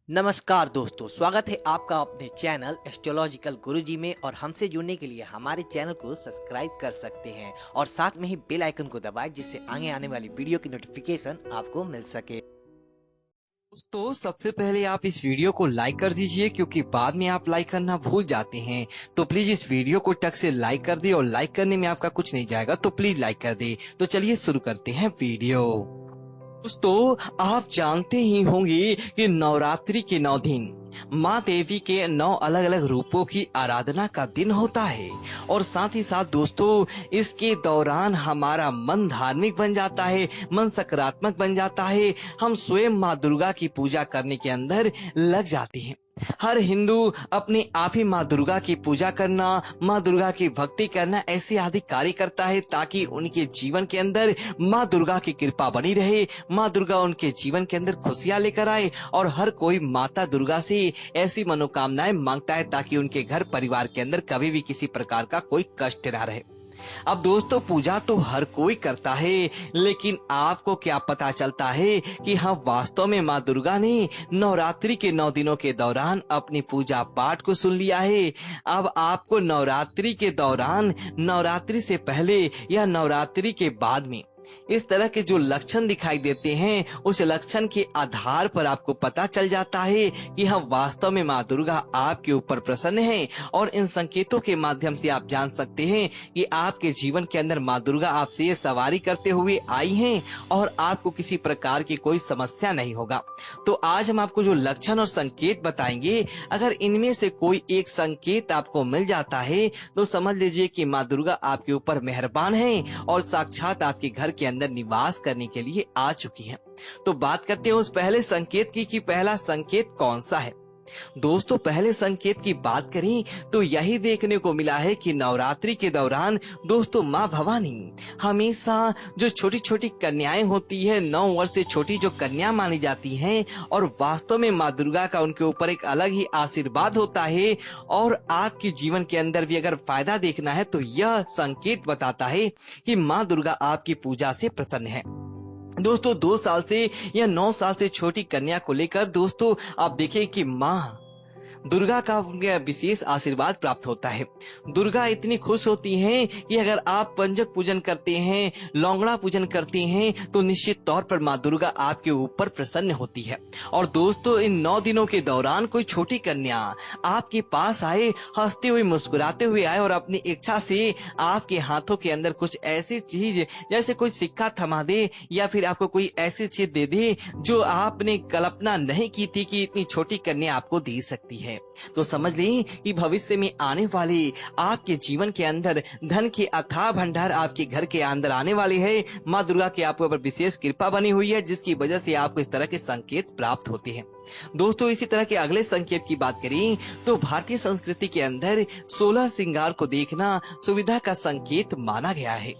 नमस्कार दोस्तों, स्वागत है आपका अपने चैनल एस्ट्रोलॉजिकल गुरुजी में। और हमसे जुड़ने के लिए हमारे चैनल को सब्सक्राइब कर सकते हैं और साथ में ही बेल आइकन को दबाएं, जिससे आगे आने वाली वीडियो की नोटिफिकेशन आपको मिल सके। दोस्तों सबसे पहले आप इस वीडियो को लाइक कर दीजिए, क्योंकि बाद में आप लाइक करना भूल जाते हैं। तो प्लीज इस वीडियो को टक से लाइक कर दे, और लाइक करने में आपका कुछ नहीं जाएगा, तो प्लीज लाइक कर दे। तो चलिए शुरू करते हैं वीडियो। दोस्तों आप जानते ही होंगे कि नवरात्रि के 9 दिन माँ देवी के 9 अलग अलग रूपों की आराधना का दिन होता है। और साथ ही साथ दोस्तों इसके दौरान हमारा मन धार्मिक बन जाता है, मन सकारात्मक बन जाता है। हम स्वयं माँ दुर्गा की पूजा करने के अंदर लग जाते हैं। हर हिंदू अपने आप ही माँ दुर्गा की पूजा करना, माँ दुर्गा की भक्ति करना ऐसे आदि कार्य करता है, ताकि उनके जीवन के अंदर माँ दुर्गा की कृपा बनी रहे, माँ दुर्गा उनके जीवन के अंदर खुशियां लेकर आए। और हर कोई माता दुर्गा से ऐसी मनोकामनाएं मांगता है, ताकि उनके घर परिवार के अंदर कभी भी किसी प्रकार का कोई कष्ट ना रहे। अब दोस्तों पूजा तो हर कोई करता है, लेकिन आपको क्या पता चलता है कि हाँ वास्तव में माँ दुर्गा ने नवरात्रि के 9 दिनों के दौरान अपनी पूजा पाठ को सुन लिया है। अब आपको नवरात्रि के दौरान, नवरात्रि से पहले या नवरात्रि के बाद में इस तरह के जो लक्षण दिखाई देते हैं, उस लक्षण के आधार पर आपको पता चल जाता है कि हम वास्तव में माँ दुर्गा आपके ऊपर प्रसन्न हैं। और इन संकेतों के माध्यम से आप जान सकते हैं कि आपके जीवन के अंदर माँ दुर्गा आपसे ये सवारी करते हुए आई हैं, और आपको किसी प्रकार की कोई समस्या नहीं होगा। तो आज हम आपको जो लक्षण और संकेत बताएंगे, अगर इनमें से कोई एक संकेत आपको मिल जाता है, तो समझ लीजिए कि माँ दुर्गा आपके ऊपर मेहरबान है और साक्षात आपके घर के अंदर निवास करने के लिए आ चुकी है। तो बात करते हैं उस पहले संकेत की कि पहला संकेत कौन सा है। दोस्तों पहले संकेत की बात करें तो यही देखने को मिला है कि नवरात्रि के दौरान दोस्तों माँ भवानी हमेशा जो छोटी छोटी कन्याएं होती है, 9 वर्ष से छोटी जो कन्या मानी जाती हैं, और वास्तव में माँ दुर्गा का उनके ऊपर एक अलग ही आशीर्वाद होता है। और आपके जीवन के अंदर भी अगर फायदा देखना है तो यह संकेत बताता है कि माँ दुर्गा आपकी पूजा से प्रसन्न है। दोस्तों 2 साल से या 9 साल से छोटी कन्या को लेकर दोस्तों आप देखें कि माँ दुर्गा का विशेष आशीर्वाद प्राप्त होता है। दुर्गा इतनी खुश होती हैं कि अगर आप पंजक पूजन करते हैं, लौंगड़ा पूजन करते हैं, तो निश्चित तौर पर माँ दुर्गा आपके ऊपर प्रसन्न होती है। और दोस्तों इन 9 दिनों के दौरान कोई छोटी कन्या आपके पास आए, हंसते हुए मुस्कुराते हुए आए, और अपनी इच्छा से आपके हाथों के अंदर कुछ ऐसी चीज जैसे कोई सिक्का थमा दे, या फिर आपको कोई ऐसी चीज दे दे जो आपने कल्पना नहीं की थी कि इतनी छोटी कन्या आपको दे सकती है, तो समझ लें कि भविष्य में आने वाले आपके जीवन के अंदर धन के अथाह भंडार आपके घर के अंदर आने वाले हैं। माँ दुर्गा की आपके ऊपर विशेष कृपा बनी हुई है, जिसकी वजह से आपको इस तरह के संकेत प्राप्त होते हैं। दोस्तों इसी तरह के अगले संकेत की बात करें तो भारतीय संस्कृति के अंदर 16 श्रृंगार को देखना सुविधा का संकेत माना गया है।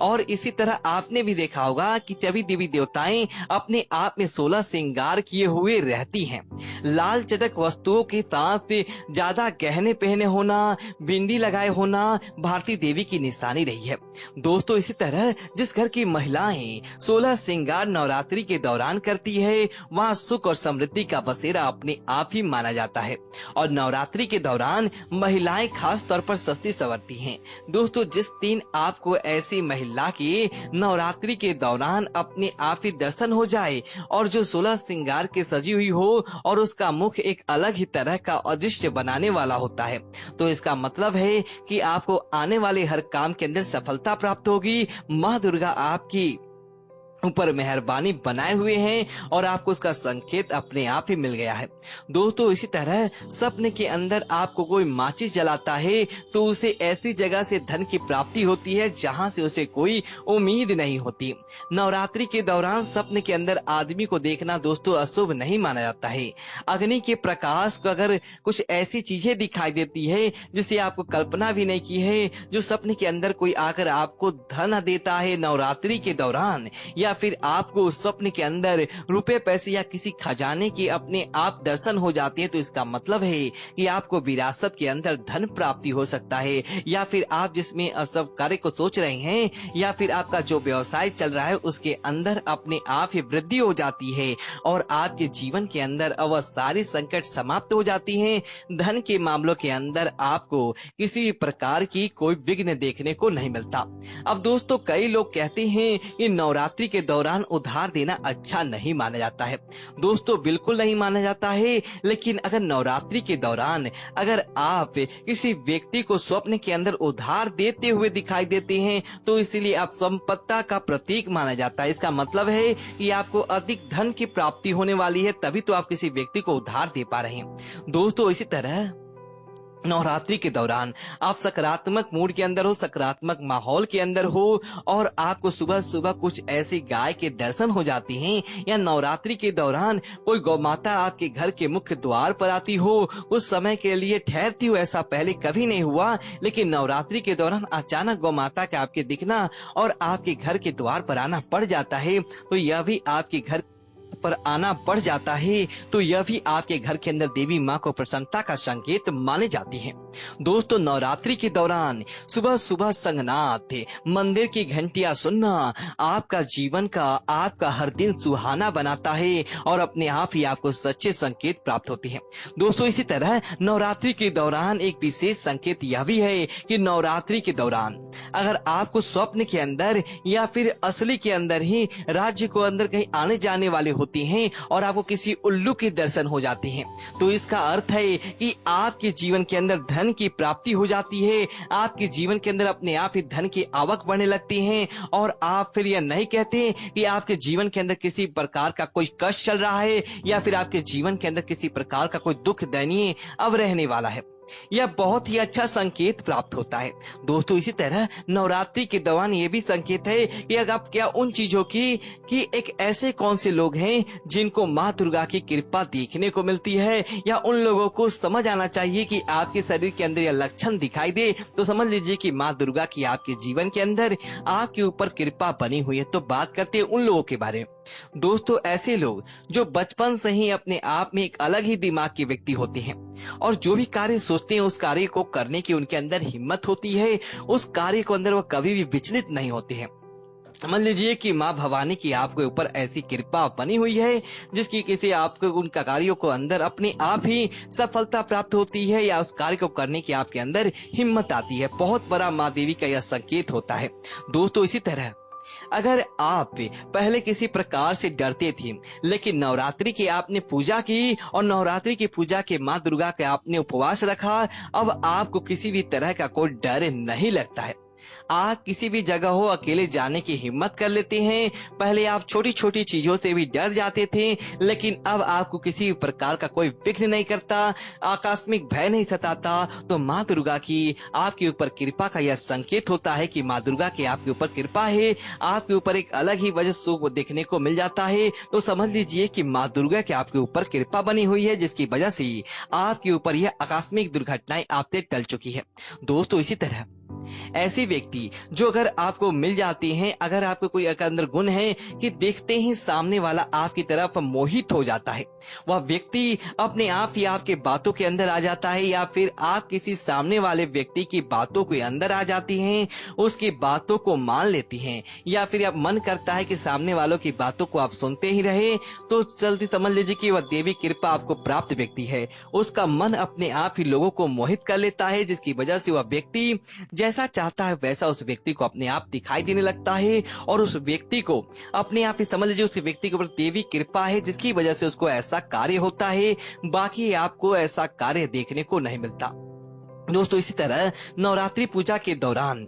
और इसी तरह आपने भी देखा होगा कि सभी देवी देवताएं अपने आप में 16 श्रृंगार किए हुए रहती हैं। लाल चटक वस्तुओं के साथ ज्यादा गहने पहने होना, बिंदी लगाए होना भारतीय देवी की निशानी रही है। दोस्तों इसी तरह जिस घर की महिलाएं 16 श्रृंगार नवरात्रि के दौरान करती है, वहाँ सुख और समृद्धि का बसेरा अपने आप ही माना जाता है। और नवरात्रि के दौरान महिलाएं खास तौर पर सस्ती संवरती हैं। दोस्तों जिस दिन आपको ऐसी महिला के नवरात्रि के दौरान अपने आप ही दर्शन हो जाए, और जो 16 श्रृंगार के सजी हुई हो, और उसका मुख एक अलग ही तरह का अदृश्य बनाने वाला होता है, तो इसका मतलब है कि आपको आने वाले हर काम के अंदर सफलता प्राप्त होगी। माँ दुर्गा आपकी ऊपर मेहरबानी बनाए हुए हैं, और आपको उसका संकेत अपने आप ही मिल गया है। दोस्तों इसी तरह सपने के अंदर आपको कोई माचिस जलाता है, तो उसे ऐसी जगह से धन की प्राप्ति होती है जहां से उसे कोई उम्मीद नहीं होती। नवरात्रि के दौरान सपने के अंदर आदमी को देखना दोस्तों अशुभ नहीं माना जाता है। अग्नि के प्रकाश को अगर कुछ ऐसी चीजें दिखाई देती है जिसे आपको कल्पना भी नहीं की है, जो सपने के अंदर कोई आकर आपको धन देता है नवरात्रि के दौरान, या फिर आपको स्वप्न के अंदर रुपए पैसे या किसी खजाने के अपने आप दर्शन हो जाते हैं, तो इसका मतलब है कि आपको विरासत के अंदर धन प्राप्ति हो सकता है, या फिर आप जिसमें सब कार्य को सोच रहे हैं या फिर आपका जो व्यवसाय चल रहा है उसके अंदर अपने आप ही वृद्धि हो जाती है और आपके जीवन के अंदर अब सारी संकट समाप्त हो जाती हैं। धन के मामलों के अंदर आपको किसी भी प्रकार की कोई विघ्न देखने को नहीं मिलता। अब दोस्तों, कई लोग कहते हैं कि नवरात्रि के दौरान उधार देना अच्छा नहीं माना जाता है। दोस्तों, बिल्कुल नहीं माना जाता है, लेकिन अगर नवरात्रि के दौरान अगर आप किसी व्यक्ति को स्वप्न के अंदर उधार देते हुए दिखाई देते हैं तो इसलिए आप संपत्ति का प्रतीक माना जाता है। इसका मतलब है कि आपको अधिक धन की प्राप्ति होने वाली है, तभी तो आप किसी व्यक्ति को उधार दे पा रहे हैं। दोस्तों, इसी तरह नवरात्रि के दौरान आप सकारात्मक मूड के अंदर हो, सकारात्मक माहौल के अंदर हो और आपको सुबह सुबह कुछ ऐसी गाय के दर्शन हो जाते हैं, या नवरात्रि के दौरान कोई गौ माता आपके घर के मुख्य द्वार पर आती हो, उस समय के लिए ठहरती हो, ऐसा पहले कभी नहीं हुआ, लेकिन नवरात्रि के दौरान अचानक गौ माता का आपके दिखना और आपके घर के द्वार पर आना पड़ जाता है, तो यह भी आपके घर पर आना बढ़ जाता है, तो यह भी आपके घर के अंदर देवी माँ को प्रसन्नता का संकेत माने जाती है। दोस्तों, नवरात्रि के दौरान सुबह सुबह संगनाथ मंदिर की घंटियां सुनना आपका जीवन का आपका हर दिन सुहाना बनाता है और अपने आप ही आपको सच्चे संकेत प्राप्त होते हैं। दोस्तों, इसी तरह नवरात्रि के दौरान एक विशेष संकेत यह भी है कि नवरात्रि के दौरान अगर आपको स्वप्न के अंदर या फिर असली के अंदर ही राज्य को अंदर कहीं आने जाने वाले होती हैं और आपको किसी उल्लू के दर्शन हो जाते हैं, तो इसका अर्थ है कि आपके जीवन के अंदर धन की प्राप्ति हो जाती है, आपके जीवन के अंदर अपने आप ही धन की आवक बढ़ने लगती है और आप फिर यह नहीं कहते कि आपके जीवन के अंदर किसी प्रकार का कोई कष्ट चल रहा है या फिर आपके जीवन के अंदर किसी प्रकार का कोई दुख दयनीय अब रहने वाला है। यह बहुत ही अच्छा संकेत प्राप्त होता है। दोस्तों, इसी तरह नवरात्रि के दौरान ये भी संकेत है कि अगर आप क्या उन चीजों की कि एक ऐसे कौन से लोग हैं जिनको माँ दुर्गा की कृपा देखने को मिलती है, या उन लोगों को समझ आना चाहिए कि आपके शरीर के अंदर यह लक्षण दिखाई दे तो समझ लीजिए कि माँ दुर्गा की आपके जीवन के अंदर आपके ऊपर कृपा बनी हुई है। तो बात करते हैं उन लोगों के बारे में। दोस्तों, ऐसे लोग जो बचपन से ही अपने आप में एक अलग ही दिमाग के व्यक्ति होते हैं और जो भी कार्य सोचते हैं उस कार्य को करने की उनके अंदर हिम्मत होती है, उस कार्य को अंदर वो कभी भी विचलित नहीं होते हैं। समझ लीजिए कि माँ भवानी की आपके ऊपर ऐसी कृपा बनी हुई है जिसकी किसी आपको उन कार्यों को अंदर अपने आप ही सफलता प्राप्त होती है या उस कार्य को करने की आपके अंदर हिम्मत आती है। बहुत बड़ा माँ देवी का यह संकेत होता है। दोस्तों, इसी तरह अगर आप पहले किसी प्रकार से डरते थे लेकिन नवरात्रि की आपने पूजा की और नवरात्रि की पूजा के माँ दुर्गा के आपने उपवास रखा, अब आपको किसी भी तरह का कोई डर नहीं लगता है। आप किसी भी जगह हो अकेले जाने की हिम्मत कर लेते हैं। पहले आप छोटी छोटी चीजों से भी डर जाते थे, लेकिन अब आपको किसी प्रकार का कोई विघ्न नहीं करता, आकस्मिक भय नहीं सताता। तो माँ दुर्गा की आपके ऊपर कृपा का यह संकेत होता है कि माँ दुर्गा की आपके ऊपर कृपा है, आपके ऊपर एक अलग ही वजह सुख देखने को मिल जाता है। तो समझ लीजिए कि माँ दुर्गा की आपके ऊपर कृपा बनी हुई है जिसकी वजह से आपके ऊपर यह आकस्मिक दुर्घटनाएं आपसे टल चुकी है। दोस्तों, इसी तरह ऐसे व्यक्ति जो अगर आपको मिल जाते हैं, अगर आपको कोई अंदर गुण है कि देखते ही सामने वाला आपकी तरफ मोहित हो जाता है, वह व्यक्ति अपने आप ही आपके बातों के अंदर आ जाता है या फिर आप किसी सामने वाले व्यक्ति की बातों के अंदर आ जाती हैं, उसकी बातों को मान लेती हैं या फिर आप मन करता है कि सामने वालों की बातों को आप सुनते ही रहे, तो जल्दी समझ लीजिए कि वह देवी कृपा आपको प्राप्त व्यक्ति है। उसका मन अपने आप ही लोगों को मोहित कर लेता है जिसकी वजह से वह व्यक्ति जैसा चाहता है वैसा उस व्यक्ति को अपने आप दिखाई देने लगता है और उस व्यक्ति को अपने आप ही समझ लीजिए उस व्यक्ति के ऊपर देवी कृपा है जिसकी वजह से उसको ऐसा कार्य होता है, बाकी आपको ऐसा कार्य देखने को नहीं मिलता। दोस्तों, इसी तरह नवरात्रि पूजा के दौरान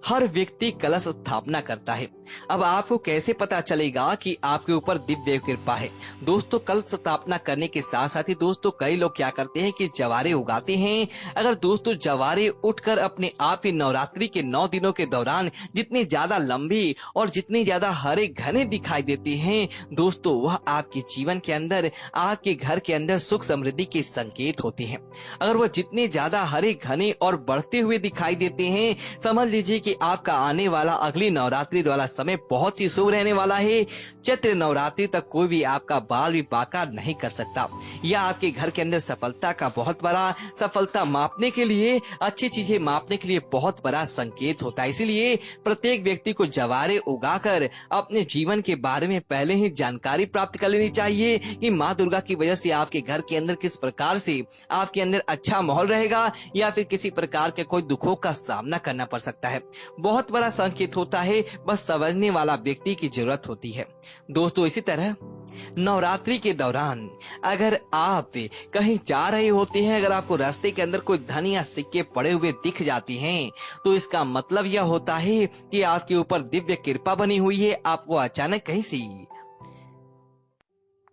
हर व्यक्ति कलश स्थापना करता है। अब आपको कैसे पता चलेगा कि आपके ऊपर दिव्य कृपा है? दोस्तों, कलश स्थापना करने के साथ साथ ही दोस्तों कई लोग क्या करते हैं कि जवारे उगाते हैं। अगर दोस्तों जवारे उठकर अपने आप ही नवरात्रि के 9 दिनों के दौरान जितनी ज्यादा लंबी और जितनी ज्यादा हरे घने दिखाई देते हैं, दोस्तों वह आपके जीवन के अंदर आपके घर के अंदर सुख समृद्धि के संकेत होते हैं। अगर वह जितने ज्यादा हरे घने और बढ़ते हुए दिखाई देते हैं, समझ लीजिए लीजिए कि आपका आने वाला अगली नवरात्रि वाला समय बहुत ही शुभ रहने वाला है। चैत्र नवरात्रि तक कोई भी आपका बाल भी बाका नहीं कर सकता। यह आपके घर के अंदर सफलता का बहुत बड़ा, सफलता मापने के लिए, अच्छी चीजें मापने के लिए बहुत बड़ा संकेत होता है। इसीलिए प्रत्येक व्यक्ति को जवारे उगाकर अपने जीवन के बारे में पहले ही जानकारी प्राप्त कर लेनी चाहिए कि माँ दुर्गा की वजह से आपके घर के अंदर किस प्रकार से आपके अंदर अच्छा माहौल रहेगा या फिर किसी प्रकार के कोई दुखों का सामना करना पड़ सकता है। बहुत बड़ा संकेत होता है, बस समझने वाला व्यक्ति की जरूरत होती है। दोस्तों, इसी तरह नवरात्रि के दौरान अगर आप कहीं जा रहे होते हैं, अगर आपको रास्ते के अंदर कोई धन या सिक्के पड़े हुए दिख जाते हैं, तो इसका मतलब यह होता है कि आपके ऊपर दिव्य कृपा बनी हुई है। आपको अचानक कहीं से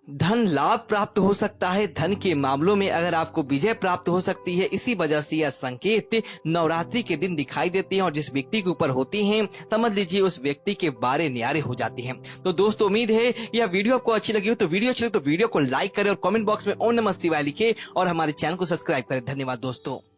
धन लाभ प्राप्त हो सकता है। धन के मामलों में अगर आपको विजय प्राप्त हो सकती है। इसी वजह से यह संकेत नवरात्रि के दिन दिखाई देते हैं और जिस व्यक्ति के ऊपर होती हैं, समझ लीजिए उस व्यक्ति के बारे न्यारे हो जाते हैं। तो दोस्तों, उम्मीद है यह वीडियो आपको अच्छी लगी हो। तो वीडियो को लाइक करें और कमेंट बॉक्स में ओम नमः शिवाय लिखें और हमारे चैनल को सब्सक्राइब करें। धन्यवाद दोस्तों।